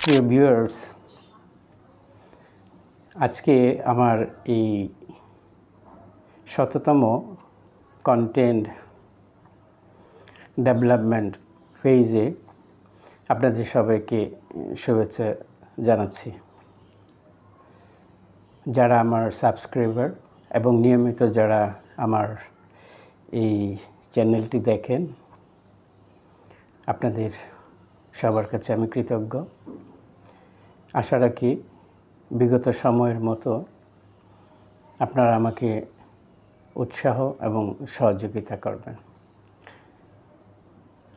প্রিয় ভিউয়ার্স, আজকে আমার এই ১০০তম কন্টেন্ট ডেভেলপমেন্ট ফেজে আপনাদের সবাইকে শুভেচ্ছা জানাচ্ছি। যারা আমার সাবস্ক্রাইবার এবং নিয়মিত যারা আমার এই চ্যানেলটি দেখেন, আপনাদের সবার কাছে আমি কৃতজ্ঞ। আশা রাখি বিগত সময়ের মতো আপনারা আমাকে উৎসাহ এবং সহযোগিতা করবেন।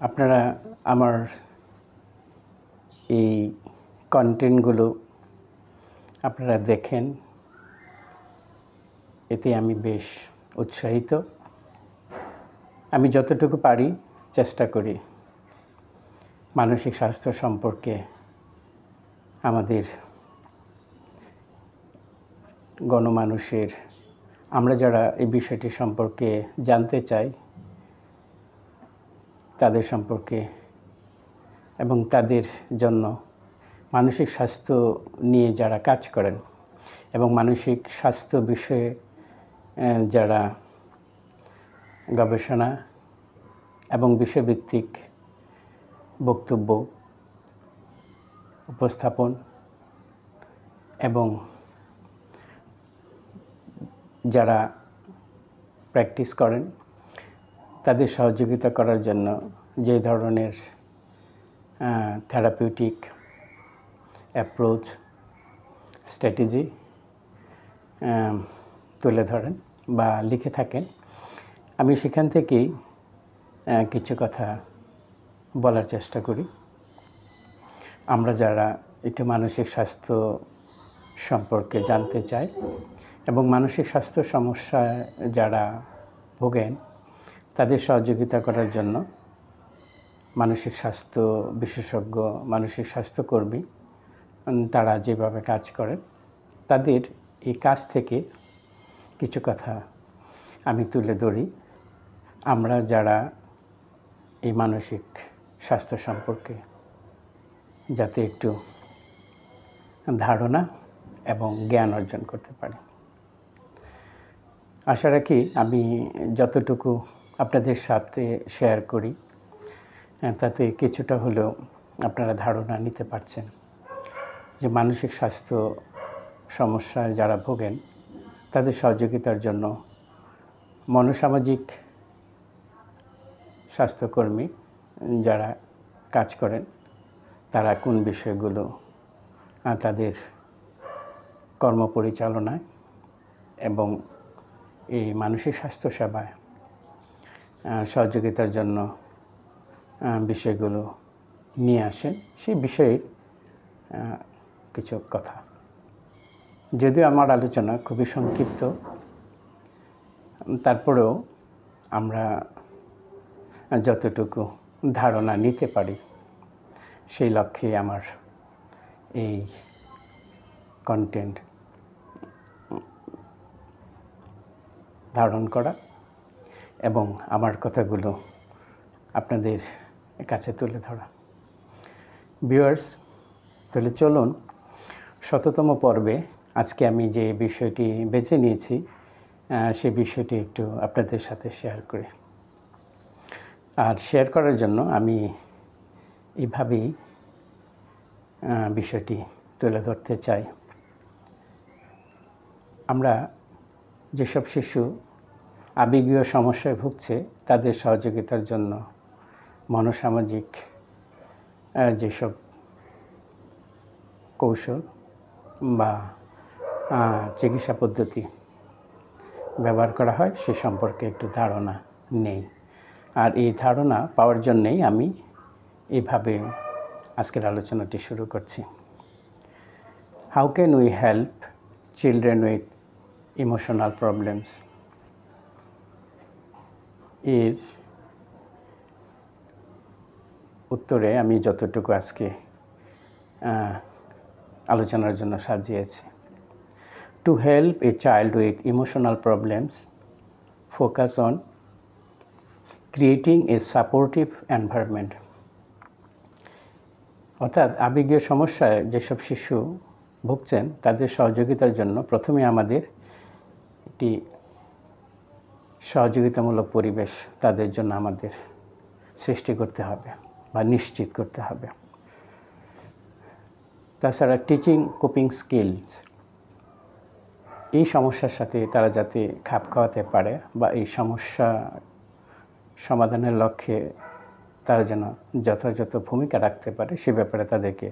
আপনারা আমার এই কন্টেন্টগুলো আপনারা দেখেন, এতে আমি বেশ উৎসাহিত। আমি যতটুকু পারি চেষ্টা করি মানসিক স্বাস্থ্য সম্পর্কে আমাদের গণমানুষের, আমরা যারা এই বিষয়টি সম্পর্কে জানতে চাই তাদের সম্পর্কে এবং তাদের জন্য মানসিক স্বাস্থ্য নিয়ে যারা কাজ করেন এবং মানসিক স্বাস্থ্য বিষয়ে যারা গবেষণা এবং বিষয়ভিত্তিক বক্তব্য উপস্থাপন এবং যারা প্র্যাকটিস করেন তাদের সহযোগিতা করার জন্য যে ধরনের থেরাপিউটিক অ্যাপ্রোচ স্ট্র্যাটেজি তুলে ধরেন বা লিখে থাকেন, আমি সেখান থেকেই কিছু কথা বলার চেষ্টা করি। আমরা যারা একটু মানসিক স্বাস্থ্য সম্পর্কে জানতে চাই এবং মানসিক স্বাস্থ্য সমস্যায় যারা ভোগেন তাদের সহযোগিতা করার জন্য মানসিক স্বাস্থ্য বিশেষজ্ঞ, মানসিক স্বাস্থ্যকর্মী তারা যেভাবে কাজ করেন তাদের এই কাজ থেকে কিছু কথা আমি তুলে ধরি। আমরা যারা এই মানসিক স্বাস্থ্য সম্পর্কে যাতে একটু ধারণা এবং জ্ঞান অর্জন করতে পারি। আশা রাখি আমি যতটুকু আপনাদের সাথে শেয়ার করি তাতে কিছুটা হলেও আপনারা ধারণা নিতে পারছেন যে মানসিক স্বাস্থ্য সমস্যায় যারা ভোগেন তাদের সহযোগিতার জন্য মনোসামাজিক স্বাস্থ্যকর্মী যারা কাজ করেন তারা কোন বিষয়গুলো তাদের কর্মপরিচালনায় এবং এই মানসিক স্বাস্থ্য সেবায় সহযোগিতার জন্য বিষয়গুলো নিয়ে আসেন, সেই বিষয়ের কিছু কথা। যদিও আমার আলোচনা খুবই সংক্ষিপ্ত, তারপরেও আমরা যতটুকু ধারণা নিতে পারি সেই লক্ষ্যে আমার এই কন্টেন্ট ধারণ করা এবং আমার কথাগুলো আপনাদের কাছে তুলে ধরা। ভিউয়ার্স, তাহলে চলুন ১০০তম পর্বে আজকে আমি যে বিষয়টি বেছে নিয়েছি সে বিষয়টি একটু আপনাদের সাথে শেয়ার করি। আর শেয়ার করার জন্য আমি এইভাবেই বিষয়টি তুলে ধরতে চাই। আমরা যেসব শিশু আবেগীয় সমস্যায় ভুগছে তাদের সহযোগিতার জন্য মনোসামাজিক যেসব কৌশল বা চিকিৎসা পদ্ধতি ব্যবহার করা হয় সে সম্পর্কে একটু ধারণা নেই। আর এই ধারণা পাওয়ার জন্যেই আমি এইভাবে আজকের আলোচনাটি শুরু করছি। How can we help children with emotional problems? এর উত্তরে আমি যতটুকু আজকে আলোচনার জন্য সাজিয়েছি। To help a child with emotional problems, focus on creating a supportive environment. অর্থাৎ আবেগীয় সমস্যায় যেসব শিশু ভুগছেন তাদের সহযোগিতার জন্য প্রথমে আমাদের একটি সহযোগিতামূলক পরিবেশ তাদের জন্য আমাদের সৃষ্টি করতে হবে বা নিশ্চিত করতে হবে। তাছাড়া টিচিং কোপিং স্কিলস, এই সমস্যার সাথে তারা যাতে খাপ খাওয়াতে পারে বা এই সমস্যা সমাধানের লক্ষ্যে তারা যেন যথাযথ ভূমিকা রাখতে পারে সে ব্যাপারে তাদেরকে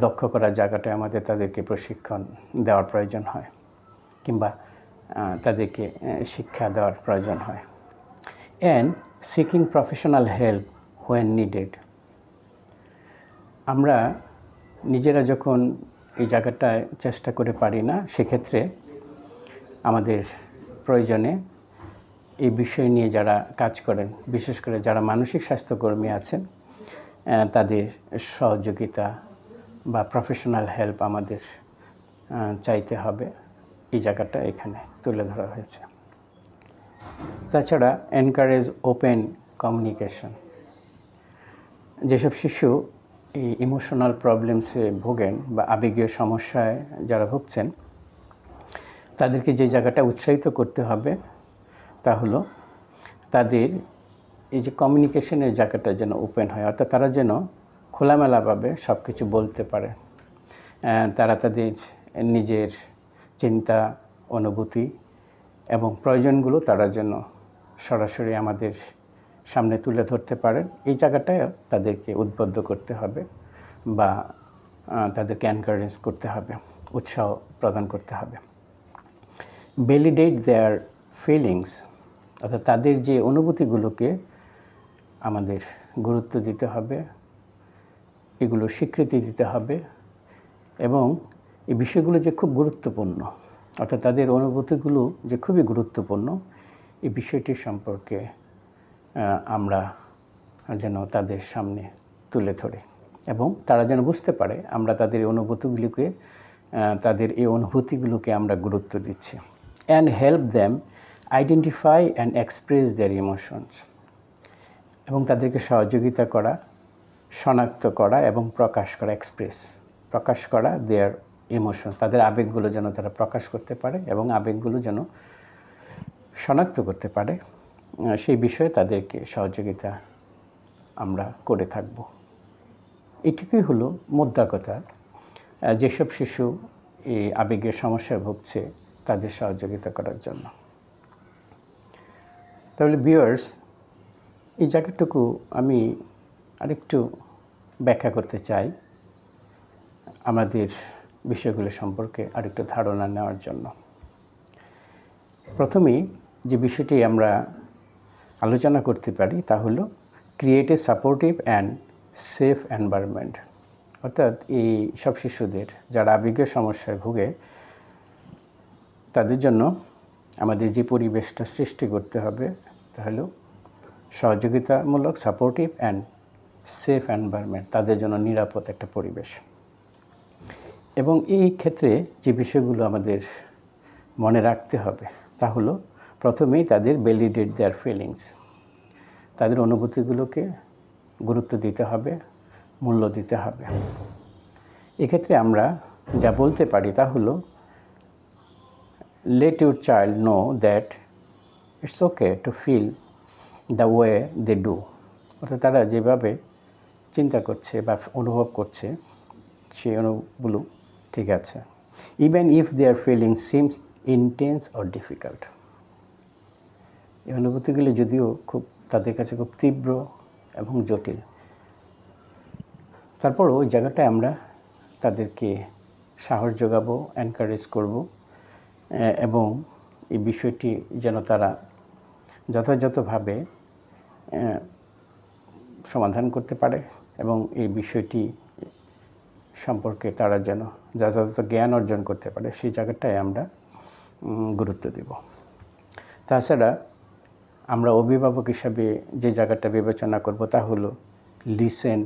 দক্ষ করার জায়গাটায় আমাদের তাদেরকে প্রশিক্ষণ দেওয়ার প্রয়োজন হয় কিংবা তাদেরকে শিক্ষা দেওয়ার প্রয়োজন হয়। And seeking professional help when needed, আমরা নিজেরা যখন এই জায়গাটায় চেষ্টা করে পারি না সেক্ষেত্রে আমাদের প্রয়োজনে এই বিষয় নিয়ে যারা কাজ করেন, বিশেষ করে যারা মানসিক স্বাস্থ্যকর্মী আছেন, তাদের সহযোগিতা বা প্রফেশনাল হেল্প আমাদের চাইতে হবে। এই জায়গাটা এখানে তুলে ধরা হয়েছে। তাছাড়া এনকারেজ ওপেন কমিউনিকেশন, যেসব শিশু এই ইমোশনাল প্রবলেমসে ভোগেন বা আবেগীয় সমস্যায় যারা ভুগছেন তাদেরকে যে জায়গাটা উৎসাহিত করতে হবে তা হলো তাদের এই যে কমিউনিকেশনের জায়গাটা যেন ওপেন হয়, অর্থাৎ তারা যেন খোলামেলাভাবে সব কিছু বলতে পারে। তারা তাদের নিজের চিন্তা, অনুভূতি এবং প্রয়োজনগুলো তারা যেন সরাসরি আমাদের সামনে তুলে ধরতে পারেন। এই জায়গাটায় তাদেরকে উদ্বুদ্ধ করতে হবে বা তাদেরকে এনকারেজ করতে হবে, উৎসাহ প্রদান করতে হবে। ভ্যালিডেট দেয়ার ফিলিংস, অর্থাৎ তাদের যে অনুভূতিগুলোকে আমাদের গুরুত্ব দিতে হবে, এগুলো স্বীকৃতি দিতে হবে এবং এই বিষয়গুলো যে খুব গুরুত্বপূর্ণ, অর্থাৎ তাদের অনুভূতিগুলো যে খুবই গুরুত্বপূর্ণ, এই বিষয়টি সম্পর্কে আমরা যেন তাদের সামনে তুলে ধরি এবং তারা যেন বুঝতে পারে আমরা তাদের অনুভূতিগুলিকে তাদের এই অনুভূতিগুলোকে আমরা গুরুত্ব দিচ্ছি। And help them identify and express their emotions, এবং তাদেরকে সহযোগিতা করা, শনাক্ত করা এবং প্রকাশ করা, প্রকাশ করা দেয়ার ইমোশনস, তাদের আবেগগুলো যেন তারা প্রকাশ করতে পারে এবং আবেগগুলো যেন শনাক্ত করতে পারে, সেই বিষয়ে তাদেরকে সহযোগিতা আমরা করে থাকব। এটুকুই হলো মোদ্দা কথা। যেসব শিশু এই আবেগের সমস্যায় ভুগছে তাদের সহযোগিতা করার জন্য। তাহলে ভিউয়ার্স, এই জায়গাটুকু আমি আরেকটু ব্যাখ্যা করতে চাই আমাদের বিষয়গুলো সম্পর্কে আরেকটু ধারণা নেওয়ার জন্য। প্রথমেই যে বিষয়টি আমরা আলোচনা করতে পারি তা হলো create a supportive and safe environment, অর্থাৎ এই সব শিশুদের যারা আবেগীয় সমস্যায় ভুগে তাদের জন্য আমাদের যে পরিবেশটা সৃষ্টি করতে হবে তা হলো সহযোগিতামূলক, সাপোর্টিভ অ্যান্ড সেফ এনভায়রনমেন্ট, তাদের জন্য নিরাপদ একটা পরিবেশ। এবং এই ক্ষেত্রে যে বিষয়গুলো আমাদের মনে রাখতে হবে তা হলো প্রথমেই তাদের ভ্যালিডেট দেয়ার ফিলিংস, তাদের অনুভূতিগুলোকে গুরুত্ব দিতে হবে, মূল্য দিতে হবে। এক্ষেত্রে আমরা যা বলতে পারি তা হলো let your child know that it's okay to feel the way they do, অর্থাৎ তারা যেভাবে চিন্তা করছে বা অনুভব করছে সেই অনুভবগুলো ঠিক আছে, even if their feelings seems intense or difficult, এই অনুভূতিগুলি যদিও খুব তাদের কাছে খুব তীব্র এবং জটিল, তারপরও ওই জায়গাটায় আমরা তাদেরকে সাহস যোগাবো, এনকারেজ করব এবং এই বিষয়টি যেন তারা যথাযথভাবে সমাধান করতে পারে এবং এই বিষয়টি সম্পর্কে তারা যেন যথাযথ জ্ঞান অর্জন করতে পারে সেই জায়গাটায় আমরা গুরুত্ব দেব। তাছাড়া আমরা অভিভাবক হিসাবে যে জায়গাটা বিবেচনা করব তা হলো লিসেন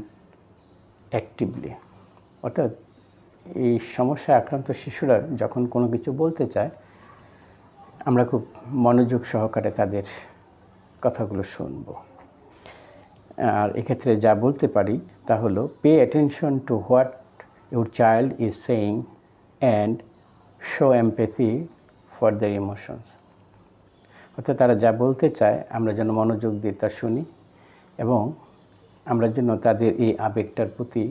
অ্যাক্টিভলি, অর্থাৎ এই সমস্যায় আক্রান্ত শিশুরা যখন কোনো কিছু বলতে চায় আমরা খুব মনোযোগ সহকারে তাদের কথাগুলো শুনব। আর এক্ষেত্রে যা বলতে পারি তা হলো pay attention to what your child is saying and show empathy for the emotions. অর্থাৎ তারা যা বলতে চায় আমরা যেন মনোযোগ দিয়ে তা শুনি এবং আমরা যেন তাদের এই আবেগটার প্রতি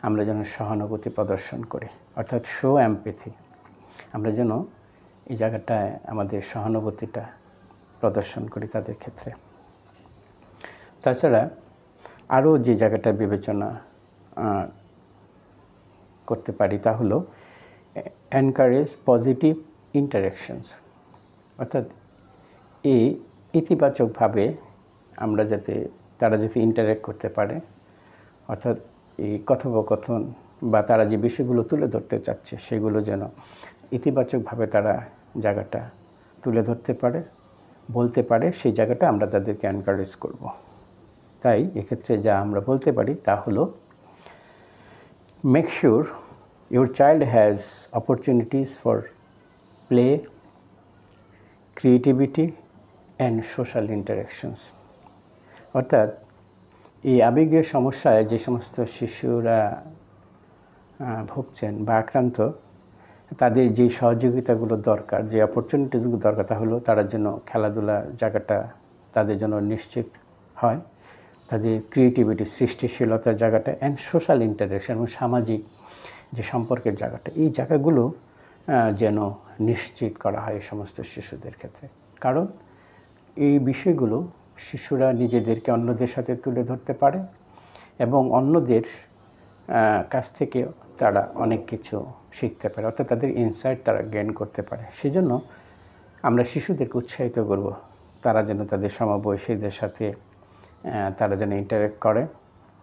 আমরা যেন সহানুভূতি প্রদর্শন করি, অর্থাৎ শো এমপ্যাথি। আমরা যেন এই জায়গাটায় আমাদের সহানুভূতিটা প্রদর্শন করি তাদের ক্ষেত্রে। তাছাড়া আরও যে জায়গাটা বিবেচনা করতে পারি তা হলো এনকারেজ পজিটিভ ইন্টারেকশনস, অর্থাৎ এই ইতিবাচকভাবে আমরা তারা যাতে ইন্টারেক্ট করতে পারে, অর্থাৎ এই কথোপকথন বা তারা যে বিষয়গুলো তুলে ধরতে চাচ্ছে সেগুলো যেন ইতিবাচকভাবে তারা জায়গাটা তুলে ধরতে পারে, বলতে পারে, সেই জায়গাটা আমরা তাদেরকে এনকারেজ করব। তাই এক্ষেত্রে যা আমরা বলতে পারি তা হলো make sure your child has opportunities for play, creativity and social interactions. অর্থাৎ এই আবেগীয় সমস্যায় যে সমস্ত শিশুরা ভুগছেন বা আক্রান্ত, তাদের যে সহযোগিতাগুলো দরকার, যে অপরচুনিটিসগুলো দরকার, তা হলো তারা যেন খেলাধুলার জায়গাটা তাদের জন্য নিশ্চিত হয়, তাদের ক্রিয়েটিভিটি সৃষ্টিশীলতার জায়গাটা অ্যান্ড সোশ্যাল ইন্টারাকশন এবং সামাজিক যে সম্পর্কের জায়গাটা, এই জায়গাগুলো যেন নিশ্চিত করা হয় এই সমস্ত শিশুদের ক্ষেত্রে। কারণ এই বিষয়গুলো শিশুরা নিজেদেরকে অন্যদের সাথে তুলে ধরতে পারে এবং অন্যদের কাছ থেকে তারা অনেক কিছু শিখতে পারে, অর্থাৎ তাদের ইনসাইট তারা গেইন করতে পারে। সেজন্য আমরা শিশুদেরকে উৎসাহিত করব তারা যেন তাদের সমবয়সীদের সাথে তারা যেন ইন্টারেক্ট করে,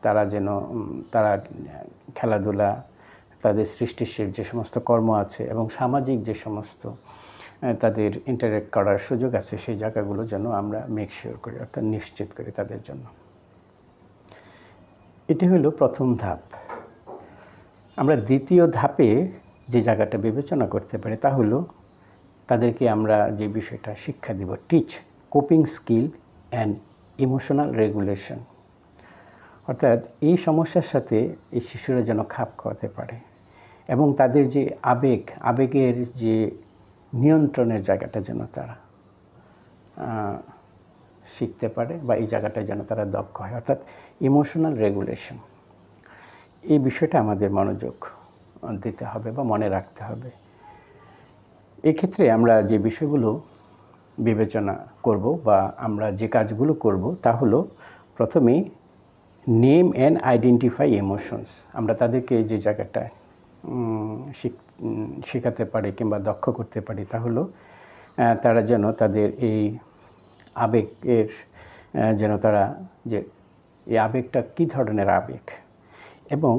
তারা খেলাধুলা, তাদের সৃষ্টিশীল যে সমস্ত কর্ম আছে এবং সামাজিক যে সমস্ত তাদের ইন্টারেক্ট করার সুযোগ আছে, সেই জায়গাগুলো যেন আমরা মেক শিওর করি, অর্থাৎ নিশ্চিত করি তাদের জন্য। এটি হলো প্রথম ধাপ। আমরা দ্বিতীয় ধাপে যে জায়গাটা বিবেচনা করতে পারি তা হলো তাদেরকে আমরা যে বিষয়টা শিক্ষা দিব, teach coping skill and emotional regulation. অর্থাৎ এই সমস্যার সাথে এই শিশুরা যেন খাপ খাওয়াতে পারে এবং তাদের যে আবেগের যে নিয়ন্ত্রণের জায়গাটা যেন তারা শিখতে পারে বা এই জায়গাটায় যেন তারা দক্ষ হয়, অর্থাৎ ইমোশনাল রেগুলেশন। এই বিষয়টা আমাদের মনোযোগ দিতে হবে বা মনে রাখতে হবে। এক্ষেত্রে আমরা যে বিষয়গুলো বিবেচনা করব বা আমরা যে কাজগুলো করব তা হলো প্রথমেই নেম অ্যান্ড আইডেন্টিফাই ইমোশনস। আমরা তাদেরকে যে জায়গাটায় শেখাতে পারি কিংবা দক্ষ করতে পারি তা হলো তারা যেন তাদের এই আবেগের যেন তারা যে এই আবেগটা কী ধরনের আবেগ এবং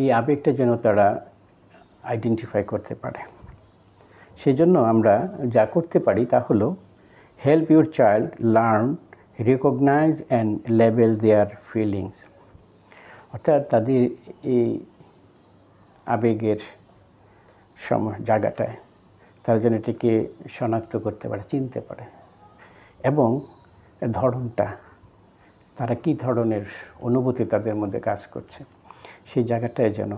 এই আবেগটা যেন তারা আইডেন্টিফাই করতে পারে। সেজন্য আমরা যা করতে পারি তা হলো help your child learn, recognise and label their feelings. অর্থাৎ তাদের এই আবেগের জায়গাটায় তারা যেন এটিকে শনাক্ত করতে পারে, চিনতে পারে এবং ধরনটা তারা কী ধরনের অনুভূতি তাদের মধ্যে কাজ করছে সেই জায়গাটায় যেন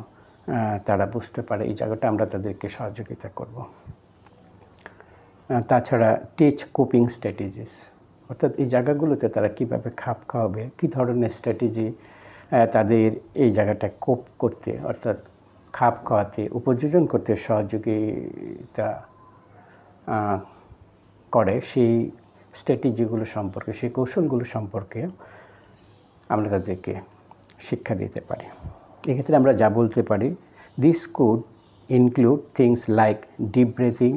তারা বুঝতে পারে। এই জায়গাটা আমরা তাদেরকে সহযোগিতা করব। তাছাড়া টিচ কোপিং স্ট্র্যাটেজিস, অর্থাৎ এই জায়গাগুলোতে তারা কীভাবে খাপ খাওয়াবে, কী ধরনের স্ট্র্যাটেজি তাদের এই জায়গাটা কোপ করতে অর্থাৎ খাপ খাওয়াতে উপযোজন করতে সহযোগিতা করে, সেই স্ট্র্যাটেজিগুলো সম্পর্কে, সেই কৌশলগুলো সম্পর্কে আমরা তাদেরকে শিক্ষা দিতে পারি। এক্ষেত্রে আমরা যা বলতে পারি, this could include things like deep breathing,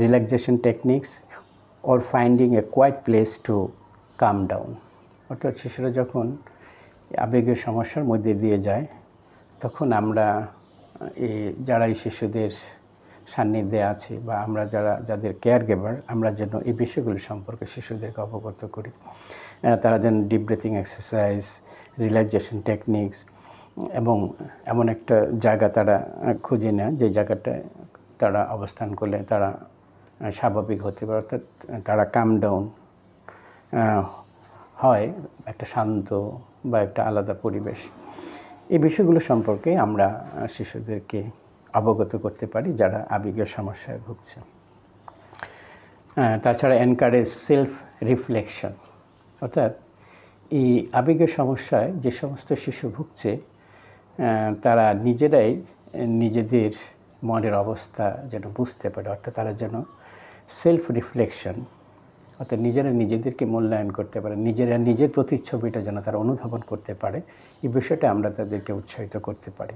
relaxation techniques or finding a quiet place to calm down. অর্থাৎ শিশুরা যখন আবেগের সমস্যার মধ্যে দিয়ে যায় তখন আমরা যারা এই শিশুদের সান্নিধ্যে আছি বা আমরা যাদের কেয়ার গিভার, আমরা যেন এই বিষয়গুলো সম্পর্কে শিশুদেরকে অবগত করি। তারা যেন deep breathing exercise, relaxation techniques এবং এমন একটা জায়গা তারা খুঁজে নেয় যে জায়গাটায় তারা অবস্থান করলে তারা স্বাভাবিক হতে পারে, অর্থাৎ তারা কাম ডাউন হয় একটা শান্ত বা একটা আলাদা পরিবেশ, এই বিষয়গুলো সম্পর্কে আমরা শিশুদেরকে অবগত করতে পারি যারা আবেগের সমস্যায় ভুগছে। তাছাড়া এনকারেজ সেলফ রিফ্লেকশন, অর্থাৎ এই আবেগের সমস্যায় যে সমস্ত শিশু ভুগছে তারা নিজেরাই নিজেদের মনের অবস্থা যেন বুঝতে পারে, অর্থাৎ তারা যেন সেলফ রিফ্লেকশন, অর্থাৎ নিজেরা নিজেদেরকে মূল্যায়ন করতে পারে, নিজেরা নিজের প্রতিচ্ছবিটা যেন তারা অনুধাবন করতে পারে, এই বিষয়টা আমরা তাদেরকে উৎসাহিত করতে পারি।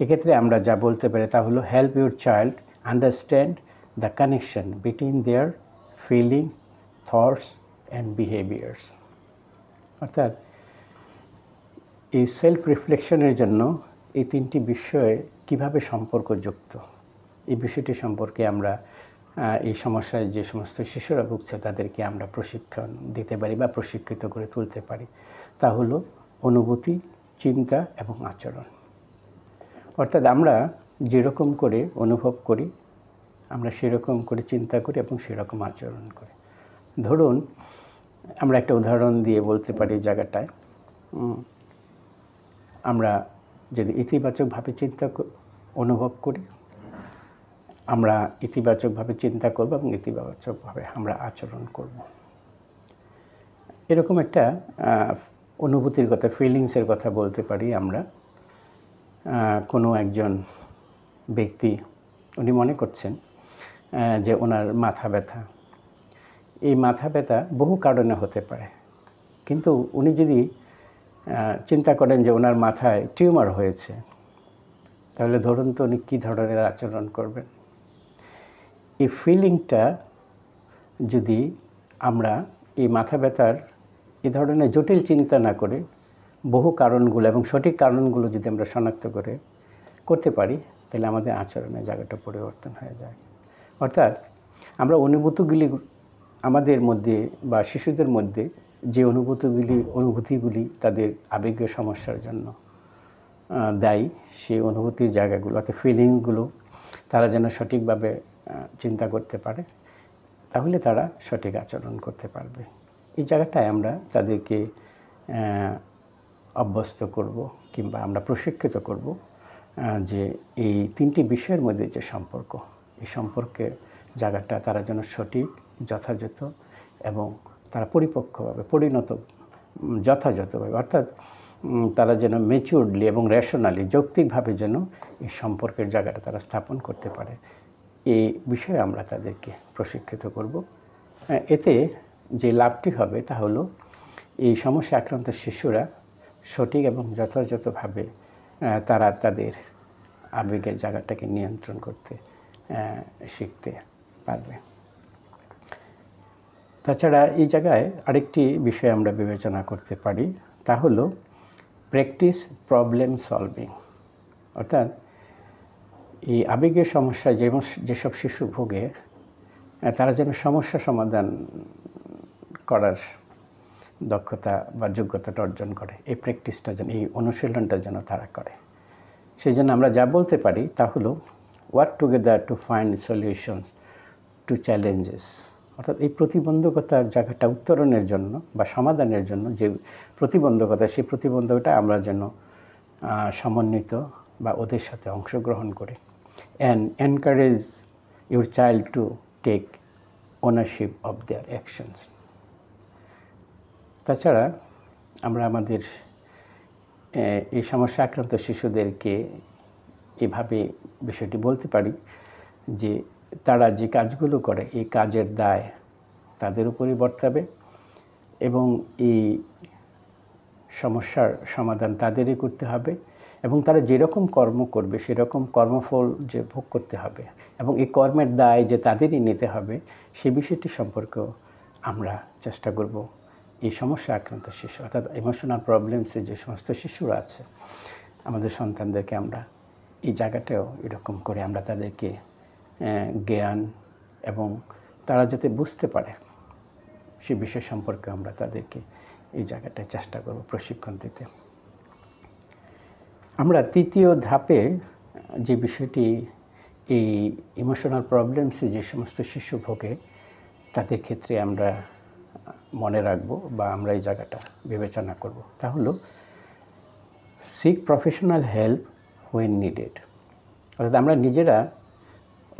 এক্ষেত্রে আমরা যা বলতে পারি তা হলো help your child understand the connection between there feelings, thoughts and behaviours. অর্থাৎ এই সেলফ রিফ্লেকশনের জন্য এই তিনটি বিষয়ে কিভাবে সম্পর্কযুক্ত, এই বিষয়টি সম্পর্কে আমরা এই সমস্যায় যে সমস্ত শিশুরা ভুগছে তাদেরকে আমরা প্রশিক্ষণ দিতে পারি বা প্রশিক্ষিত করে তুলতে পারি। তা হলো অনুভূতি, চিন্তা এবং আচরণ। অর্থাৎ আমরা যেরকম করে অনুভব করি আমরা সেরকম করে চিন্তা করি এবং সেরকম আচরণ করি। ধরুন আমরা একটা উদাহরণ দিয়ে বলতে পারি জায়গাটায়, আমরা যদি ইতিবাচকভাবে অনুভব করি আমরা ইতিবাচকভাবে চিন্তা করব এবং ইতিবাচকভাবে আমরা আচরণ করব। এরকম একটা অনুভূতির কথা, ফিলিংসের কথা বলতে পারি আমরা। কোনো একজন ব্যক্তি উনি মনে করছেন যে ওনার মাথা ব্যথা, এই মাথা ব্যথা বহু কারণে হতে পারে, কিন্তু উনি যদি চিন্তা করেন যে ওনার মাথায় টিউমার হয়েছে, তাহলে ধরুন তো উনি কী ধরনের আচরণ করবেন। এই ফিলিংটা যদি আমরা এই মাথা ব্যথার এই ধরনের জটিল চিন্তা না করে বহু কারণগুলো এবং সঠিক কারণগুলো যদি আমরা শনাক্ত করতে পারি, তাহলে আমাদের আচরণের জায়গাটা পরিবর্তন হয়ে যায়। অর্থাৎ আমরা অনুভূতিগুলি আমাদের মধ্যে বা শিশুদের মধ্যে যে অনুভূতিগুলি তাদের আবেগীয় সমস্যার জন্য দায়ী, সেই অনুভূতির জায়গাগুলো অর্থাৎ ফিলিংগুলো তারা যেন সঠিকভাবে চিন্তা করতে পারে, তাহলে তারা সঠিক আচরণ করতে পারবে। এই জায়গাটায় আমরা তাদেরকে অভ্যস্ত করব কিংবা আমরা প্রশিক্ষিত করব যে এই তিনটি বিষয়ের মধ্যে যে সম্পর্ক, এই সম্পর্কের জায়গাটা তারা যেন সঠিক, যথাযথ এবং তারা পরিপক্কভাবে যথাযথভাবে অর্থাৎ তারা যেন ম্যাচিউরলি এবং রেশনালি যৌক্তিকভাবে যেন এই সম্পর্কের জায়গাটা তারা স্থাপন করতে পারে, এই বিষয়ে আমরা তাদেরকে প্রশিক্ষিত করব। এতে যে লাভটি হবে তা হলো এই সমস্যা আক্রান্ত শিশুরা সঠিক এবং যথাযথভাবে তারা তাদের আবেগের জায়গাটাকে নিয়ন্ত্রণ করতে শিখতে পারবে। তাছাড়া এই জায়গায় আরেকটি বিষয় আমরা বিবেচনা করতে পারি, তা হলো প্র্যাকটিস প্রবলেম সলভিং। অর্থাৎ এই আবেগের সমস্যায় যেসব শিশু ভোগে তারা যেন সমস্যা সমাধান করার দক্ষতা বা যোগ্যতাটা অর্জন করে, এই প্র্যাকটিসটা যেন, এই অনুশীলনটা যেন তারা করে। সেই জন্য আমরা যা বলতে পারি তা হলো work together to find solutions two challenges. অর্থাৎ এই প্রতিবন্ধকতার জায়গাটা উত্তরণের জন্য বা সমাধানের জন্য যে প্রতিবন্ধকতা, সেই প্রতিবন্ধকতা আমরা যেন সমন্বিত বা ওদের সাথে অংশগ্রহণ করে and encourage your child to take ownership of their actions. তাছাড়া আমরা আমাদের এই সমস্যা আক্রান্ত শিশুদেরকে এভাবে বিষয়টি বলতে পারি যে তারা যে কাজগুলো করে এই কাজের দায় তাদের উপরই বর্তাবে এবং এই সমস্যার সমাধান তাদেরই করতে হবে এবং তারা যেরকম কর্ম করবে সেরকম কর্মফল যে ভোগ করতে হবে এবং এই কর্মের দায় যে তাদেরই নিতে হবে, সে বিষয়টি সম্পর্কেও আমরা চেষ্টা করব এই সমস্যা আক্রান্ত শিশু অর্থাৎ ইমোশনাল প্রবলেমসে যে সমস্ত শিশুরা আছে আমাদের সন্তানদেরকে আমরা এই জায়গাটাও এরকম করে আমরা তাদেরকে জ্ঞান এবং তারা যাতে বুঝতে পারে সে বিষয় সম্পর্কে আমরা তাদেরকে এই জায়গাটায় চেষ্টা করব প্রশিক্ষণ দিতে। আমরা তৃতীয় ধাপে যে বিষয়টি এই ইমোশনাল প্রবলেমসে যে সমস্ত শিশু ভোগে তাদের ক্ষেত্রে আমরা মনে রাখব বা আমরা এই জায়গাটা বিবেচনা করব, তা হলো seek professional help when needed. অর্থাৎ আমরা নিজেরা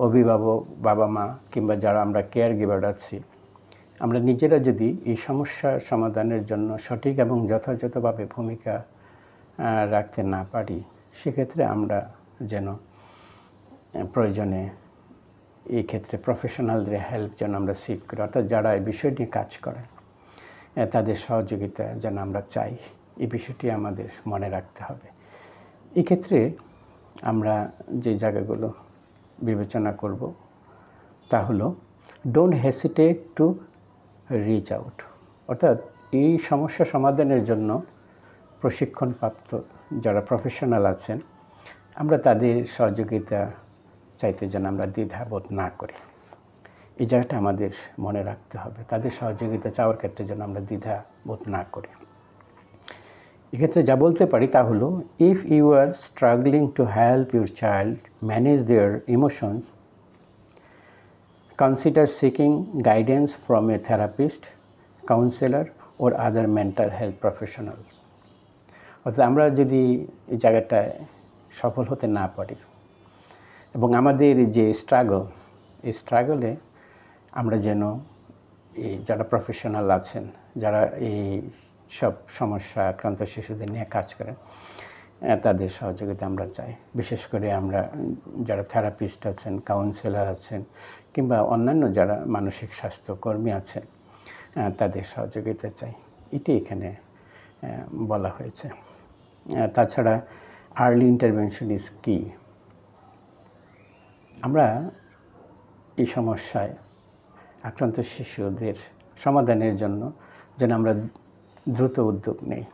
অভিভাবক, বাবা মা কিংবা যারা আমরা কেয়ার গিভার আছি, আমরা নিজেরা যদি এই সমস্যার সমাধানের জন্য সঠিক এবং যথাযথভাবে ভূমিকা রাখতে না পারি, সেক্ষেত্রে আমরা যেন প্রয়োজনে এই ক্ষেত্রে প্রফেশনালদের হেল্প যেন আমরা সিক করি, অর্থাৎ যারা এই বিষয় নিয়ে কাজ করেন তাদের সহযোগিতা যেন আমরা চাই, এই বিষয়টি আমাদের মনে রাখতে হবে। এক্ষেত্রে আমরা যে জায়গাগুলো বিবেচনা করব তা হলো don't hesitate to reach out, অর্থাৎ এই সমস্যা সমাধানের জন্য প্রশিক্ষণপ্রাপ্ত যারা প্রফেশনাল আছেন, আমরা তাদের সহযোগিতা চাইতে যেন আমরা দ্বিধাবোধ না করি। এই জায়গাটা আমাদের মনে রাখতে হবে, তাদের সহযোগিতা চাওয়ার ক্ষেত্রে যেন আমরা দ্বিধাবোধ না করি। এক্ষেত্রে যা বলতে পারি তা হলো, if you are struggling to help your child manage their emotions, consider seeking guidance from a therapist, counsellor or other mental health professional. অর্থাৎ আমরা যদি এই জায়গাটায় সফল হতে না পারি এবং আমাদের যে স্ট্রাগল, এই স্ট্রাগলে আমরা যেন এই যারা প্রফেশনাল আছেন, যারা এই সব সমস্যা আক্রান্ত শিশুদের নিয়ে কাজ করেন, তাদের সহযোগিতা আমরা চাই। বিশেষ করে আমরা যারা থেরাপিস্ট আছেন, কাউন্সেলর আছেন কিংবা অন্যান্য যারা মানসিক স্বাস্থ্যকর্মী আছেন, তাদের সহযোগিতা চাই, এটি এখানে বলা হয়েছে। তাছাড়া আর্লি ইন্টারভেনশন ইজ কি। আমরা এই সমস্যায় আক্রান্ত শিশুদের সমাধানের জন্য যেন আমরা দ্রুত উদ্যোগ নেই,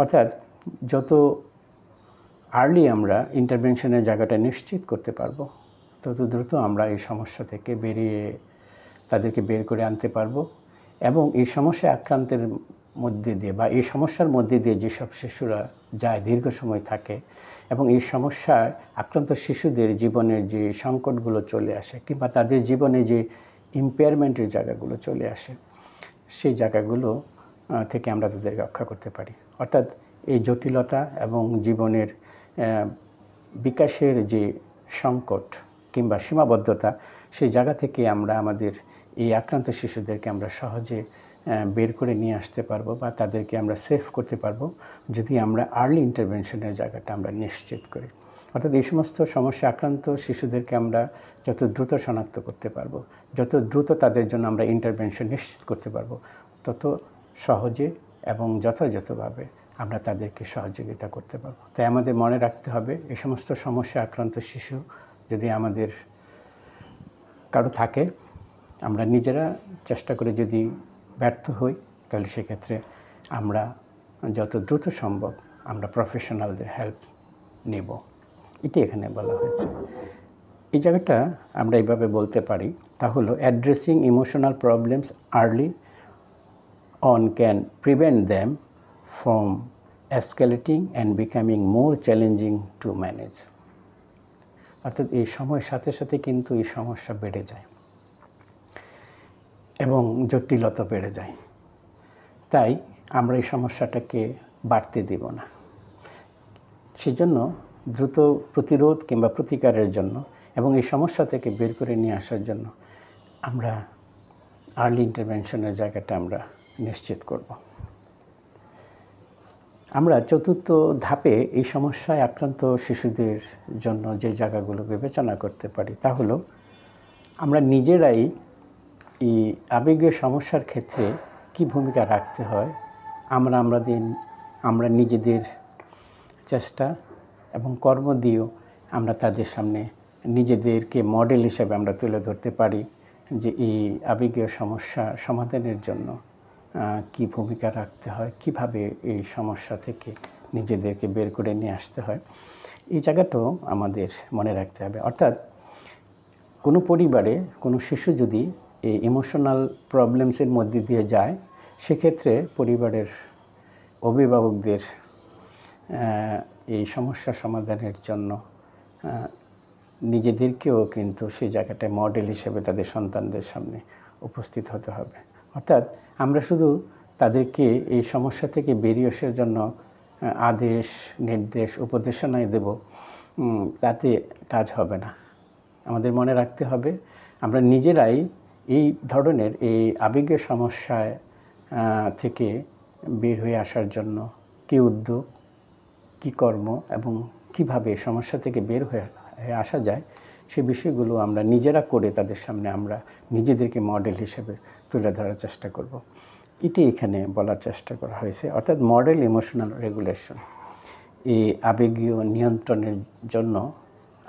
অর্থাৎ যত আর্লি আমরা ইন্টারভেনশনের জায়গাটা নিশ্চিত করতে পারবো, তত দ্রুত আমরা এই সমস্যা থেকে তাদেরকে বের করে আনতে পারবো। এবং এই সমস্যায় আক্রান্তের মধ্যে দিয়ে বা এই সমস্যার মধ্যে দিয়ে যেসব শিশুরা যায়, দীর্ঘ সময় থাকে এবং এই সমস্যায় আক্রান্ত শিশুদের জীবনের যে সংকটগুলো চলে আসে কিংবা তাদের জীবনে যে ইম্পেয়ারমেন্টের জায়গাগুলো চলে আসে, সেই জায়গাগুলো থেকে আমরা তাদের রক্ষা করতে পারি। অর্থাৎ এই জটিলতা এবং জীবনের বিকাশের যে সংকট কিংবা সীমাবদ্ধতা, সেই জায়গা থেকে আমরা আমাদের এই আক্রান্ত শিশুদেরকে আমরা সহজে বের করে নিয়ে আসতে পারবো বা তাদেরকে আমরা সেভ করতে পারবো যদি আমরা আর্লি ইন্টারভেনশনের জায়গাটা আমরা নিশ্চিত করি। অর্থাৎ এই সমস্ত সমস্যা আক্রান্ত শিশুদেরকে আমরা যত দ্রুত শনাক্ত করতে পারবো, যত দ্রুত তাদের জন্য আমরা ইন্টারভেনশন নিশ্চিত করতে পারবো, তত সহজে এবং যথাযথভাবে আমরা তাদেরকে সহযোগিতা করতে পারবো। তাই আমাদের মনে রাখতে হবে, এই সমস্ত সমস্যা আক্রান্ত শিশু যদি আমাদের কারো থাকে, আমরা নিজেরা চেষ্টা করে যদি ব্যর্থ হই, তাহলে সেক্ষেত্রে আমরা যত দ্রুত সম্ভব আমরা প্রফেশনালদের হেল্প নেব, এটি এখানে বলা হয়েছে। এই জায়গাটা আমরা এইভাবে বলতে পারি, তা হলো addressing emotional problems early on can prevent them from escalating and becoming more challenging to manage. অর্থাৎ এই সময়ের সাথে সাথে কিন্তু এই সমস্যা বেড়ে যায় এবং জটিলতা বেড়ে যায়। তাই আমরা এই সমস্যাটাকে বাড়তে দেব না। সেজন্য দ্রুত প্রতিরোধ কিংবা প্রতিকারের জন্য এবং এই সমস্যা থেকে বের করে নিয়ে আসার জন্য আমরা আর্লি ইন্টারভেনশনের জায়গাটা আমরা নিশ্চিত করব। আমরা চতুর্থ ধাপে এই সমস্যায় আক্রান্ত শিশুদের জন্য যে জায়গাগুলো বিবেচনা করতে পারি, তা হলো আমরা নিজেরাই এই আবেগীয় সমস্যার ক্ষেত্রে কি ভূমিকা রাখতে হয় আমরা নিজেদের চেষ্টা এবং কর্ম দিয়েও আমরা তাদের সামনে নিজেদেরকে মডেল হিসেবে আমরা তুলে ধরতে পারি যে এই আবেগীয় সমস্যা সমাধানের জন্য কি ভূমিকা রাখতে হয়, কিভাবে এই সমস্যা থেকে নিজেদেরকে বের করে নিয়ে আসতে হয়, এই জায়গাটাও আমাদের মনে রাখতে হবে। অর্থাৎ কোনো পরিবারে কোনো শিশু যদি এই ইমোশনাল প্রবলেমসের মধ্যে দিয়ে যায়, সেক্ষেত্রে পরিবারের অভিভাবকদের এই সমস্যা সমাধানের জন্য নিজেদেরকেও কিন্তু সেই জায়গাটায় মডেল হিসেবে তাদের সন্তানদের সামনে উপস্থিত হতে হবে। অর্থাৎ আমরা শুধু তাদেরকে এই সমস্যা থেকে বেরিয়ে আসার জন্য আদেশ, নির্দেশ, উপদেশনাই দেব, তাতে কাজ হবে না। আমাদের মনে রাখতে হবে আমরা নিজেরাই এই ধরনের এই আবেগের সমস্যায় থেকে বের হয়ে আসার জন্য কী উদ্যোগ, কী কর্ম এবং কীভাবে সমস্যা থেকে বের হয়ে আসা যায় সে বিষয়গুলো আমরা নিজেরা করে তাদের সামনে আমরা নিজেদেরকে মডেল হিসেবে তুলে ধরার চেষ্টা করব। এটি এখানে বলার চেষ্টা করা হয়েছে। অর্থাৎ মডেল ইমোশনাল রেগুলেশন, এই আবেগীয় নিয়ন্ত্রণের জন্য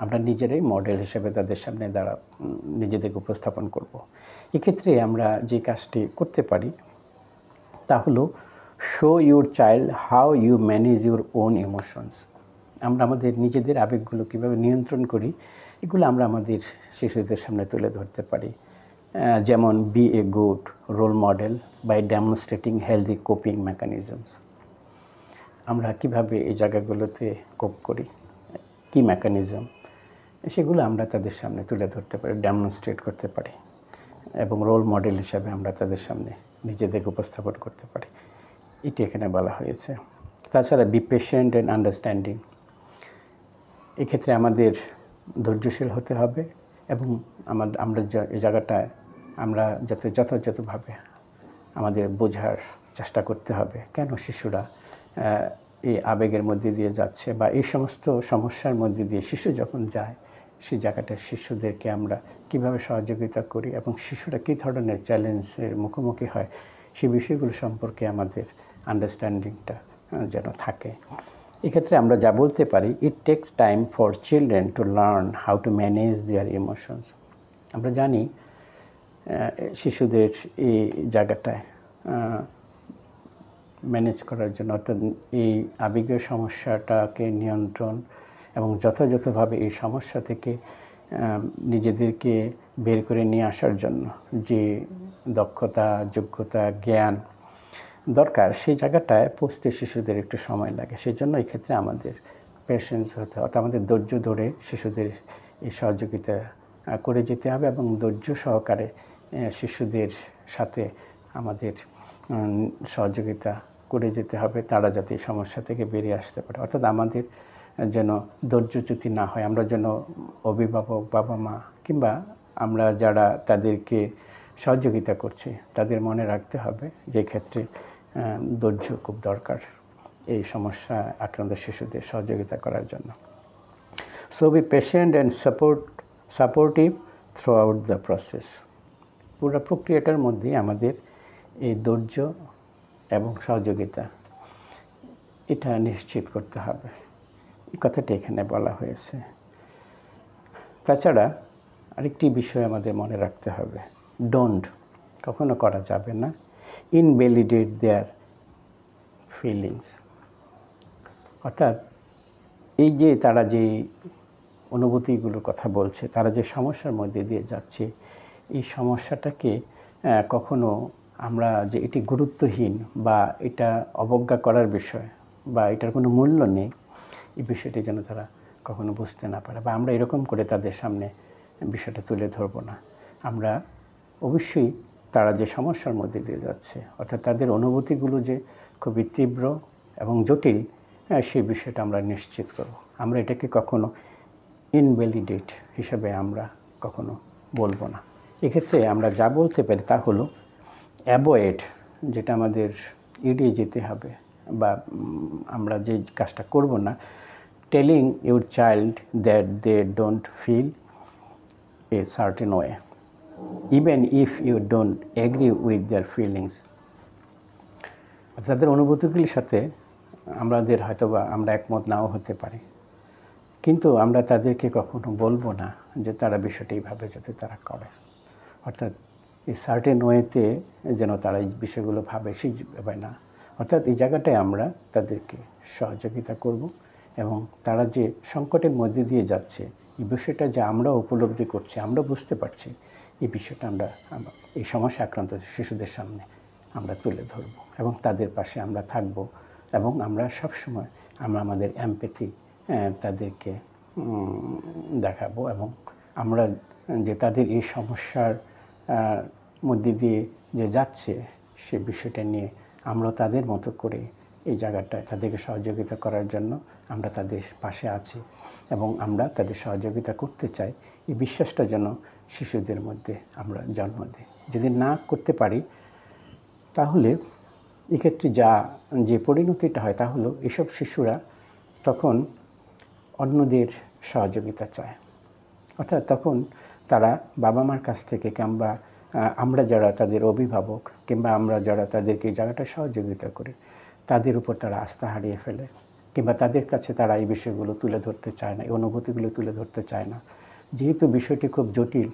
আমরা নিজেরাই মডেল হিসেবে তাদের সামনে নিজেদেরকে উপস্থাপন করব। এক্ষেত্রে আমরা যে কাজটি করতে পারি তা হলো show your child how you manage your own emotions. আমরা আমাদের নিজেদের আবেগগুলো কীভাবে নিয়ন্ত্রণ করি এগুলো আমরা আমাদের শিশুদের সামনে তুলে ধরতে পারি। যেমন be a good role model by demonstrating healthy coping mechanisms. আমরা কীভাবে এই জায়গাগুলোতে কোপ করি, কী মেকানিজম, সেগুলো আমরা তাদের সামনে তুলে ধরতে পারি, ডেমনস্ট্রেট করতে পারি এবং রোল মডেল হিসাবে আমরা তাদের সামনে নিজেদেরকে উপস্থাপন করতে পারি। এটি এখানে বলা হয়েছে। তাছাড়া বি পেশেন্ট অ্যান্ড আন্ডারস্ট্যান্ডিং, এক্ষেত্রে আমাদের ধৈর্যশীল হতে হবে এবং আমরা এই জায়গাটায় আমরা যাতে যথাযথভাবে আমাদের বোঝার চেষ্টা করতে হবে কেন শিশুরা এই আবেগের মধ্যে দিয়ে যাচ্ছে বা এই সমস্ত সমস্যার মধ্যে দিয়ে শিশু যখন যায় সেই জায়গাটায় শিশুদেরকে আমরা কিভাবে সহযোগিতা করি এবং শিশুরা কী ধরনের চ্যালেঞ্জের মুখোমুখি হয় সেই বিষয়গুলো সম্পর্কে আমাদের আন্ডারস্ট্যান্ডিংটা যেন থাকে। এক্ষেত্রে আমরা যা বলতে পারি, ইট tax time for children to learn how to manage their emotions. আমরা জানি শিশুদের এই জায়গাটায় ম্যানেজ করার জন্য, অর্থাৎ এই আবেগীয় সমস্যাটাকে নিয়ন্ত্রণ এবং যথাযথভাবে এই সমস্যা থেকে নিজেদেরকে বের করে নিয়ে আসার জন্য যে দক্ষতা, যোগ্যতা, জ্ঞান দরকার সেই জায়গাটায় পৌঁছতে শিশুদের একটু সময় লাগে। সেই জন্য এই ক্ষেত্রে আমাদের পেশেন্স হতে হবে, অর্থাৎ আমাদের ধৈর্য ধরে শিশুদের এই সহযোগিতা করে যেতে হবে এবং ধৈর্য সহকারে শিশুদের সাথে আমাদের সহযোগিতা করে যেতে হবে তারা যাতে এই সমস্যা থেকে বেরিয়ে আসতে পারে। অর্থাৎ আমাদের যেন ধৈর্যচ্যুতি না হয়, আমরা যেন অভিভাবক, বাবা মা কিংবা আমরা যারা তাদেরকে সহযোগিতা করছি তাদের মনে রাখতে হবে যে ক্ষেত্রে ধৈর্য খুব দরকার এই সমস্যা আক্রান্ত শিশুদের সহযোগিতা করার জন্য। So be patient and supportive through out the process. পুরো প্রক্রিয়াটার মধ্যে আমাদের এই ধৈর্য এবং সহযোগিতা এটা নিশ্চিত করতে হবে, এই কথাটি এখানে বলা হয়েছে। তাছাড়া আরেকটি বিষয় আমাদের মনে রাখতে হবে, ডোন্ট, কখনো করা যাবে না ইনভ্যালিডেট দেয়ার ফিলিংস। অর্থাৎ এই যে তারা যে অনুভূতিগুলোর কথা বলছে, তারা যে সমস্যার মধ্যে দিয়ে যাচ্ছে, এই সমস্যাটাকে কখনো আমরা যে এটি গুরুত্বহীন বা এটা অবজ্ঞা করার বিষয় বা এটার কোনো মূল্য নেই, এই বিষয়টি যেন তারা কখনো বুঝতে না পারে বা আমরা এরকম করে তাদের সামনে বিষয়টা তুলে ধরব না। আমরা অবশ্যই তারা যে সমস্যার মধ্যে দিয়ে যাচ্ছে, অর্থাৎ তাদের অনুভূতিগুলো যে খুবই তীব্র এবং জটিল, সেই বিষয়টা আমরা নিশ্চিত করব। আমরা এটাকে কখনো ইনভ্যালিডেট হিসাবে আমরা কখনো বলবো না। এক্ষেত্রে আমরা যা বলতে পারি তা হলো অ্যাভয়েড, যেটা আমাদের এড়িয়ে যেতে হবে বা আমরা যে কাজটা করব না, telling your child that they don't feel a certain way even if you don't agree with their feelings. তাদের অনুভূতিগুলির সাথে আমাদের হয়তোবা আমরা একমত নাও হতে পারি, কিন্তু আমরা তাদেরকে কখনো বলবো না যে তারা বিষয়টা এইভাবে যাতে তারা করে। অর্থাৎ এই সার্টেন ওয়েতে যেন তারা এই বিষয়গুলো ভাবে সেইভাবে না। অর্থাৎ এই জায়গাটায় আমরা তাদেরকে সহযোগিতা করব এবং তারা যে সংকটের মধ্যে দিয়ে যাচ্ছে এই বিষয়টা যে আমরা উপলব্ধি করছি, আমরা বুঝতে পারছি, এই বিষয়টা আমরা এই সমস্যা আক্রান্ত শিশুদের সামনে আমরা তুলে ধরব এবং তাদের পাশে আমরা থাকব এবং আমরা সবসময় আমরা আমাদের এমপ্যাথি তাদেরকে দেখাবো এবং আমরা যে তাদের এই সমস্যার মধ্যে দিয়ে যে যাচ্ছে সে বিষয়টা নিয়ে আমরা তাদের মতো করে এই জায়গাটায় তাদেরকে সহযোগিতা করার জন্য আমরা তাদের পাশে আছি এবং আমরা তাদের সহযোগিতা করতে চাই, এই বিশ্বাসটা যেন শিশুদের মধ্যে আমরা জন্ম দিই। যদি না করতে পারি তাহলে এক্ষেত্রে যে পরিণতিটা হয় তা হলো এসব শিশুরা তখন অন্যদের সহযোগিতা চায়, অর্থাৎ তখন তারা বাবা মার কাছ থেকে কিংবা আমরা যারা তাদের অভিভাবক কিংবা আমরা যারা তাদেরকে এই জায়গাটা সহযোগিতা করি তাদের উপর তারা আস্থা হারিয়ে ফেলে কিংবা তাদের কাছে তারা এই বিষয়গুলো তুলে ধরতে চায় না, এই অনুভূতিগুলো তুলে ধরতে চায় না। যেহেতু বিষয়টি খুব জটিল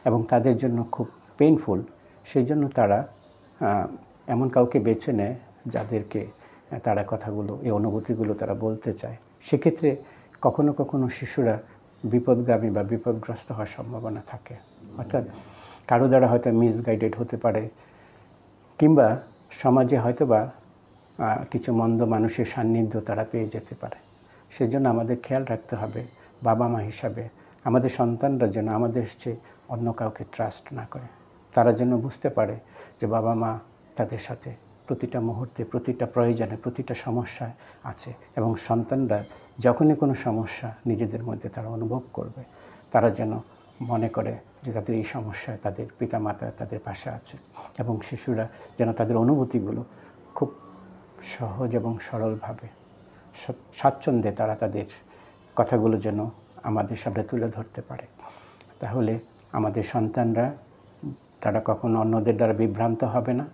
এবং তাদের জন্য খুব পেইনফুল, সেই জন্য তারা এমন কাউকে বেছে নেয় যাদেরকে তারা কথাগুলো, এই অনুভূতিগুলো তারা বলতে চায়। সেক্ষেত্রে কখনো কখনো শিশুরা বিপদগামী বা বিপদগ্রস্ত হওয়ার সম্ভাবনা থাকে, অর্থাৎ কারো দ্বারা হয়তো মিসগাইডেড হতে পারে কিংবা সমাজে হয়তোবা কিছু মন্দ মানুষের সান্নিধ্য তারা পেয়ে যেতে পারে। সেজন্য আমাদের খেয়াল রাখতে হবে বাবা মা হিসাবে আমাদের সন্তানরা যেন আমাদের চেয়ে অন্য কাউকে ট্রাস্ট না করে। তারা যেন বুঝতে পারে যে বাবা মা তাদের সাথে প্রতিটা মুহূর্তে, প্রতিটা প্রয়োজনে, প্রতিটা সমস্যায় আছে এবং সন্তানরা যখনই কোনো সমস্যা নিজেদের মধ্যে তারা অনুভব করবে তারা যেন মনে করে যে তাদের এই সমস্যায় তাদের পিতামাতা তাদের পাশে আছে এবং শিশুরা যেন তাদের অনুভূতিগুলো খুব সহজ এবং সরলভাবে স্বাচ্ছন্দ্যে তারা তাদের কথাগুলো যেন আমাদের সামনে তুলে ধরতে পারে। তাহলে আমাদের সন্তানরা তারা কখনো অন্যদের দ্বারা বিভ্রান্ত হবে না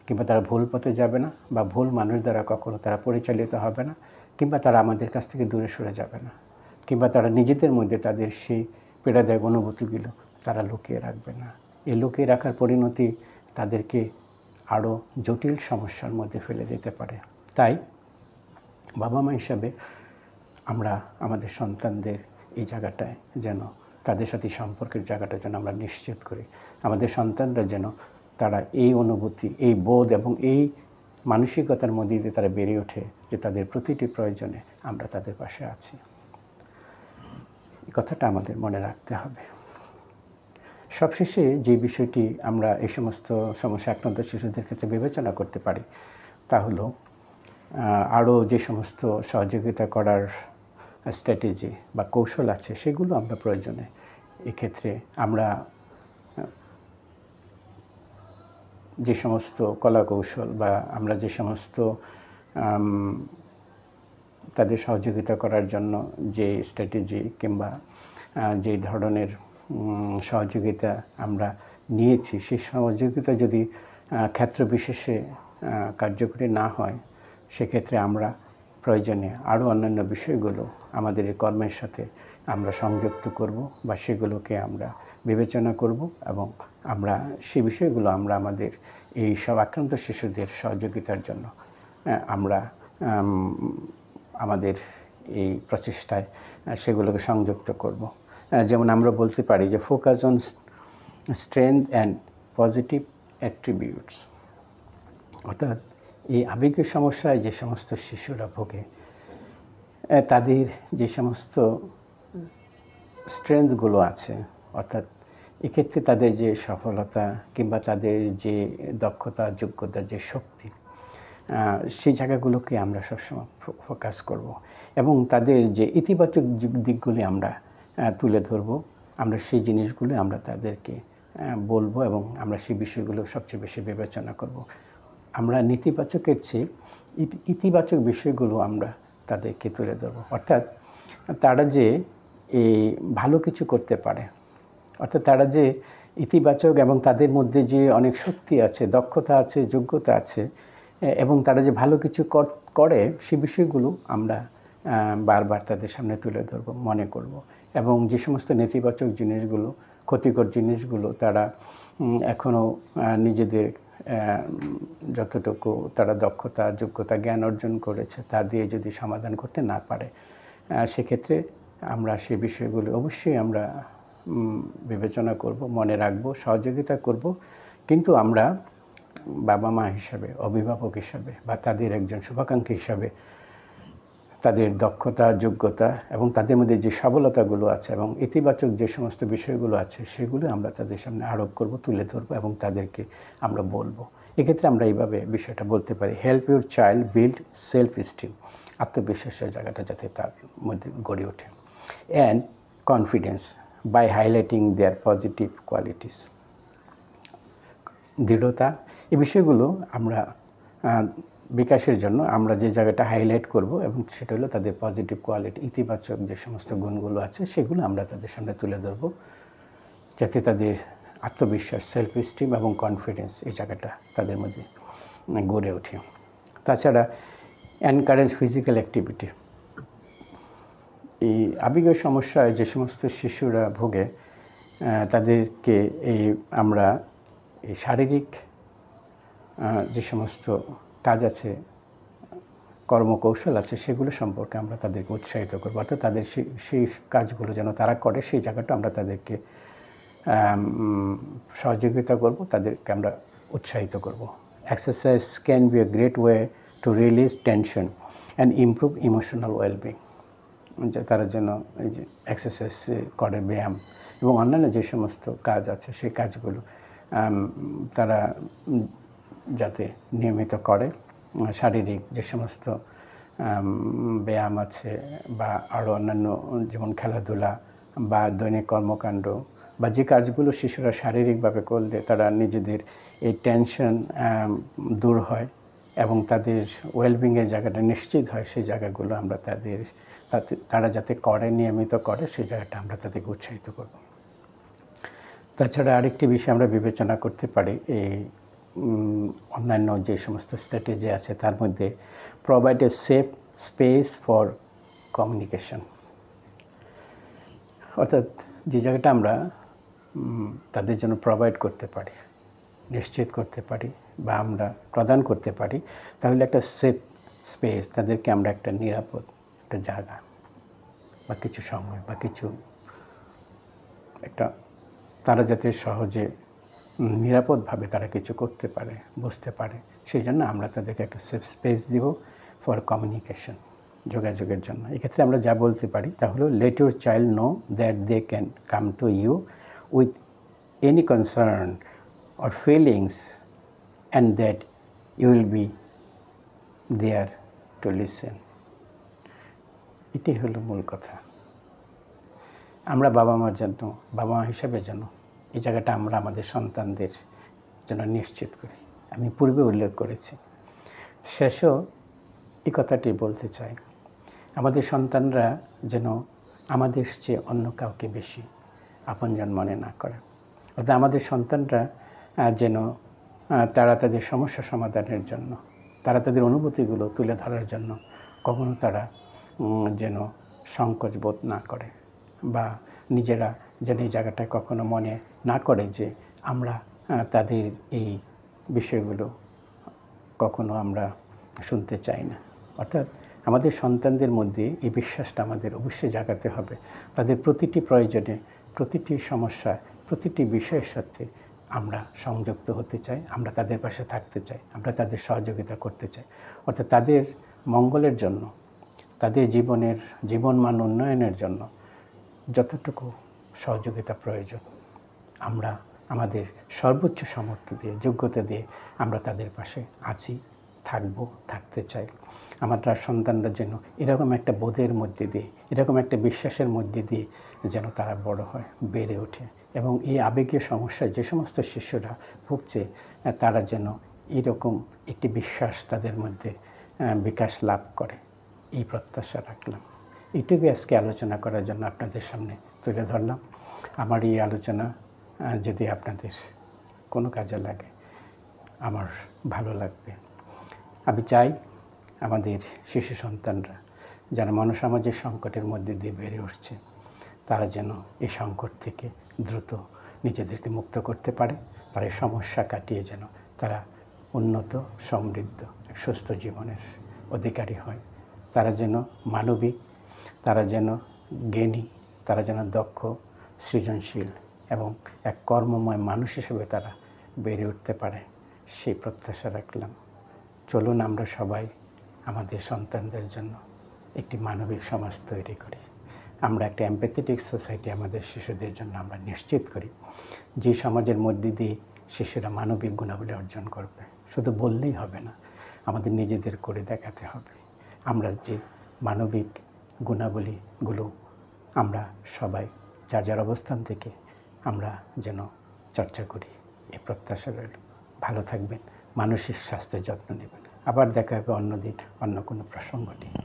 কিংবা তারা ভুল পথে যাবে না বা ভুল মানুষ দ্বারা কখনো তারা পরিচালিত হবে না কিংবা তারা আমাদের কাছ থেকে দূরে সরে যাবে না কিংবা তারা নিজেদের মধ্যে তাদের সেই পীড়াদায়ক অনুভূতিগুলো তারা লুকিয়ে রাখবে না। এই লুকিয়ে রাখার পরিণতি তাদেরকে আরও জটিল সমস্যার মধ্যে ফেলে দিতে পারে। তাই বাবা মা হিসাবে আমরা আমাদের সন্তানদের এই জায়গাটায় যেন তাদের সাথে সম্পর্কের জায়গাটা যেন আমরা নিশ্চিত করি, আমাদের সন্তানরা যেন তারা এই অনুভূতি, এই বোধ এবং এই মানসিকতার মধ্যে দিয়ে তারা বেড়ে ওঠে যে তাদের প্রতিটি প্রয়োজনে আমরা তাদের পাশে আছি। এই কথাটা আমাদের মনে রাখতে হবে। সবশেষে যে বিষয়টি আমরা এই সমস্ত সমস্যা আক্রান্ত শিশুদের ক্ষেত্রে বিবেচনা করতে পারি তা হলো আরও যে সমস্ত সহযোগিতা করার স্ট্র্যাটেজি বা কৌশল আছে সেগুলো আমরা প্রয়োজনে এক্ষেত্রে আমরা যে সমস্ত কলা কৌশল বা আমরা যে সমস্ত তাদের সহযোগিতা করার জন্য যে স্ট্র্যাটেজি কিংবা যে ধরনের সহযোগিতা আমরা নিয়েছি সেই সহযোগিতা যদি ক্ষেত্র বিশেষে কার্যকরী না হয় সেক্ষেত্রে আমরা প্রয়োজনে আরও অন্যান্য বিষয়গুলো আমাদের এই কর্মের সাথে আমরা সংযুক্ত করব বা সেগুলোকে আমরা বিবেচনা করব এবং আমরা সেই বিষয়গুলো আমরা আমাদের এই সব আক্রান্ত শিশুদের সহযোগিতার জন্য আমরা আমাদের এই প্রচেষ্টায় সেগুলোকে সংযুক্ত করব। যেমন আমরা বলতে পারি যে focus on strength and positive attributes, অর্থাৎ এই আবেগের সমস্যায় যে সমস্ত শিশুরা ভোগে তাদের যে সমস্ত স্ট্রেংথগুলো আছে, অর্থাৎ এক্ষেত্রে তাদের যে সফলতা কিংবা তাদের যে দক্ষতা, যোগ্যতা, যে শক্তি, সেই জায়গাগুলোকে আমরা সবসময় ফোকাস করব এবং তাদের যে ইতিবাচক দিকগুলি আমরা তুলে ধরব, আমরা সেই জিনিসগুলো আমরা তাদেরকে বলবো এবং আমরা সেই বিষয়গুলো সবচেয়ে বেশি বিবেচনা করব। আমরা নেতিবাচকের চেয়ে ইতিবাচক বিষয়গুলো আমরা তাদেরকে তুলে ধরব, অর্থাৎ তারা যে এই ভালো কিছু করতে পারে, অর্থাৎ তারা যে ইতিবাচক এবং তাদের মধ্যে যে অনেক শক্তি আছে, দক্ষতা আছে, যোগ্যতা আছে এবং তারা যে ভালো কিছু করে সেই বিষয়গুলো আমরা বারবার তাদের সামনে তুলে ধরব, মনে করব এবং যে সমস্ত নেতিবাচক জিনিসগুলো, ক্ষতিকর জিনিসগুলো তারা এখনও নিজেদের যতটুকু তারা দক্ষতা, যোগ্যতা, জ্ঞান অর্জন করেছে তা দিয়ে যদি সমাধান করতে না পারে সেক্ষেত্রে আমরা সেই বিষয়গুলো অবশ্যই আমরা বিবেচনা করব, মনে রাখব, সহযোগিতা করব। কিন্তু আমরা বাবা মা হিসাবে, অভিভাবক হিসাবে বা তাদের একজন শুভাকাঙ্ক্ষী হিসাবে তাদের দক্ষতা, যোগ্যতা এবং তাদের মধ্যে যে সবলতাগুলো আছে এবং ইতিবাচক যে সমস্ত বিষয়গুলো আছে সেগুলো আমরা তাদের সামনে আরোপ করব, তুলে ধরবো এবং তাদেরকে আমরা বলবো। এক্ষেত্রে আমরা এইভাবে বিষয়টা বলতে পারি, help your child build self esteem, আত্মবিশ্বাসের জায়গাটা যাতে তার মধ্যে গড়ে ওঠে, and confidence by highlighting their positive qualities, দৃঢ়তা। এই বিষয়গুলো আমরা বিকাশের জন্য আমরা যে জায়গাটা হাইলাইট করব এবং সেটা হলো তাদের পজিটিভ কোয়ালিটি, ইতিবাচক যে সমস্ত গুণগুলো আছে সেগুলো আমরা তাদের সামনে তুলে ধরব, যাতে তাদের আত্মবিশ্বাস, সেলফ এস্টিম এবং কনফিডেন্স এই জায়গাটা তাদের মধ্যে গড়ে ওঠে। তাছাড়া এনকারেজ ফিজিক্যাল অ্যাক্টিভিটি। এই আবেগীয় সমস্যায় যে সমস্ত শিশুরা ভোগে তাদেরকে আমরা এই শারীরিক যে সমস্ত কাজ আছে, কর্মকৌশল আছে, সেগুলো সম্পর্কে আমরা তাদেরকে উৎসাহিত করব, অর্থাৎ তাদের সেই কাজগুলো যেন তারা করে সেই জায়গাটা আমরা তাদেরকে সহযোগিতা করব, তাদেরকে আমরা উৎসাহিত করব। Exercise can B a great way to release tension and improve emotional wellbeing, যে তারা যেন এই যে এক্সারসাইজ করে, ব্যায়াম এবং অন্যান্য যে সমস্ত কাজ আছে সেই কাজগুলো তারা যাতে নিয়মিত করে, শারীরিক যে সমস্ত ব্যায়াম আছে বা আরও অন্যান্য যেমন খেলাধুলা বা দৈনিক কর্মকাণ্ড বা যে কাজগুলো শিশুরা শারীরিকভাবে করলে তারা নিজেদের এই টেনশন দূর হয় এবং তাদের ওয়েলবিংয়ের জায়গাটা নিশ্চিত হয়, সেই জায়গাগুলো আমরা তারা যাতে করে, নিয়মিত করে, সেই জায়গাটা আমরা তাদেরকে উৎসাহিত করব। তাছাড়া আরেকটি বিষয় আমরা বিবেচনা করতে পারি, এই অন্যান্য যে সমস্ত স্ট্র্যাটেজি আছে তার মধ্যে provide a safe space for communication, অর্থাৎ যে জায়গাটা আমরা তাদের জন্য প্রোভাইড করতে পারি, নিশ্চিত করতে পারি বা আমরা প্রদান করতে পারি, তাহলে একটা সেফ স্পেস, তাদেরকে আমরা একটা নিরাপদ একটা জায়গা বা কিছু সময় বা কিছু একটা তারা যাতে সহজে নিরাপদভাবে তারা কিছু করতে পারে, বুঝতে পারে, সেই জন্য আমরা তাদেরকে একটা সেফ স্পেস দিব ফর কমিউনিকেশন, যোগাযোগের জন্য। এক্ষেত্রে আমরা যা বলতে পারি তা হলো, let your child know that they can come to you with any concern or feelings and that you will be there to listen. এটি হলো মূল কথা। আমরা বাবা মার জন্য, বাবা মা হিসাবে যেন এই জায়গাটা আমরা আমাদের সন্তানদের যেন নিশ্চিত করি। আমি পূর্বে উল্লেখ করেছি, শেষেও এই কথাটি বলতে চাই, আমাদের সন্তানরা যেন আমাদের চেয়ে অন্য কাউকে বেশি আপনজন মনে না করে, অর্থাৎ আমাদের সন্তানরা যেন তারা তাদের সমস্যা সমাধানের জন্য, তারা তাদের অনুভূতিগুলো তুলে ধরার জন্য কখনো তারা যেন সংকোচ বোধ না করে বা নিজেরা যেন এই জায়গাটায় কখনো মনে না করে যে আমরা তাদের এই বিষয়গুলো কখনো আমরা শুনতে চাই না। অর্থাৎ আমাদের সন্তানদের মধ্যে এই বিশ্বাসটা আমাদের অবশ্যই জাগাতে হবে, তাদের প্রতিটি প্রয়োজনে, প্রতিটি সমস্যায়, প্রতিটি বিষয়ের সাথে আমরা সংযুক্ত হতে চাই, আমরা তাদের পাশে থাকতে চাই, আমরা তাদের সহযোগিতা করতে চাই, অর্থাৎ তাদের মঙ্গলের জন্য, তাদের জীবনমান উন্নয়নের জন্য যতটুকু সহযোগিতা প্রয়োজন আমরা আমাদের সর্বোচ্চ সামর্থ্য দিয়ে, যোগ্যতা দিয়ে আমরা তাদের পাশে আছি, থাকতে চাই। আমরা সন্তানরা যেন এরকম একটা বোধের মধ্যে দিয়ে, এরকম একটা বিশ্বাসের মধ্যে দিয়ে যেন তারা বড় হয়, বেড়ে ওঠে এবং এই আবেগীয় সমস্যায় যে সমস্ত শিশুরা ভুগছে তারা যেন এরকম একটি বিশ্বাস তাদের মধ্যে বিকাশ লাভ করে, এই প্রত্যাশা রাখলাম। এটুকু আজকে আলোচনা করার জন্য আপনাদের সামনে তুলে ধরলাম। আমার এই আলোচনা যদি আপনাদের কোনো কাজে লাগে আমার ভালো লাগবে। আমি চাই আমাদের শিশু সন্তানরা যারা মনোসামাজিক সংকটের মধ্যে দিয়ে বেড়ে উঠছে তারা যেন এই সংকট থেকে দ্রুত নিজেদেরকে মুক্ত করতে পারে, তারা এই সমস্যা কাটিয়ে যেন তারা উন্নত, সমৃদ্ধ, সুস্থ জীবনের অধিকারী হয়, তারা যেন মানবিক, তারা যেন জ্ঞানী, তারা যেন দক্ষ, সৃজনশীল এবং এক কর্মময় মানুষ হিসেবে তারা বেড়ে উঠতে পারে, সেই প্রত্যাশা রাখলাম। চলুন আমরা সবাই আমাদের সন্তানদের জন্য একটি মানবিক সমাজ তৈরি করি, আমরা একটা এমপ্যাথেটিক সোসাইটি আমাদের শিশুদের জন্য আমরা নিশ্চিত করি, যে সমাজের মধ্যে দিয়ে শিশুরা মানবিক গুণাবলী অর্জন করবে। শুধু বললেই হবে না, আমাদের নিজেদের করে দেখাতে হবে। আমরা যে মানবিক গুণাবলীগুলো আমরা সবাই যার যার অবস্থান থেকে আমরা যেন চর্চা করি, এই প্রত্যাশা রইল। ভালো থাকবেন, মানসিক স্বাস্থ্যের যত্ন নেবেন। আবার দেখা হবে অন্যদিন অন্য কোনো প্রসঙ্গ নিয়ে।